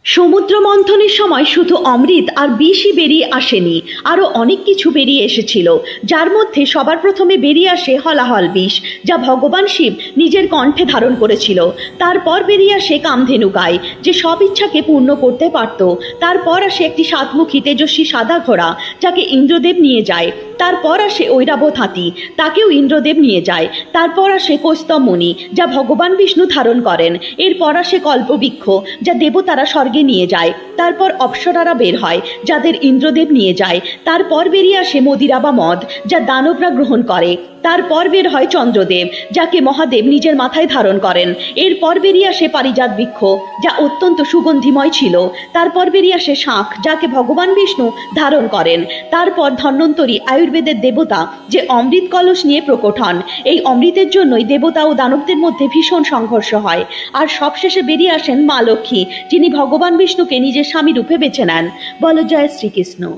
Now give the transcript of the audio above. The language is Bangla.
সমুদ্র মন্থনের সময় শুধু অমৃত আর বিষই বেরিয়ে আসেনি, আরও অনেক কিছু বেরিয়ে এসেছিল, যার মধ্যে সবার প্রথমে বেরিয়ে আসে হলাহল বিষ, যা ভগবান শিব নিজের কণ্ঠে ধারণ করেছিল। তারপর বেরিয়ে আসে কামধেনু গাই, যে সব ইচ্ছাকে পূর্ণ করতে পারত। তারপর আসে একটি সাতমুখী তেজস্বী সাদা ঘোড়া, যাকে ইন্দ্রদেব নিয়ে যায়। তারপর আসে ঐরাবত হাতি, তাকেও ইন্দ্রদেব নিয়ে যায়। তারপর আসে কৌস্তভ মুনি, যা ভগবান বিষ্ণু ধারণ করেন। এরপর আসে কল্পবৃক্ষ, যা দেবতারা স্বর্গে নিয়ে যায়। তারপর অপ্সরারা বের হয়, যাদের ইন্দ্রদেব নিয়ে যায়। তারপর বেরিয়ে আসে মদিরা বা মদ, যা দানবরা গ্রহণ করে। তারপর বের হয় চন্দ্রদেব, যাকে মহাদেব নিজের মাথায় ধারণ করেন। এরপর বেরিয়ে আসে পারিজাত বৃক্ষ, যা অত্যন্ত সুগন্ধিময় ছিল। তারপর বেরিয়ে আসে শাঁখ, যাকে ভগবান বিষ্ণু ধারণ করেন। তারপর ধন্বন্তরী, আয়ুর্বেদের দেবতা, যে অমৃত কলস নিয়ে প্রকট হন। এই অমৃতের জন্যই দেবতা ও দানবদের মধ্যে ভীষণ সংঘর্ষ হয়। আর সবশেষে বেরিয়ে আসেন মা লক্ষ্মী, যিনি ভগবান বিষ্ণুকে নিজের স্বামী রূপে বেছে নেন। বলো জয় শ্রীকৃষ্ণ।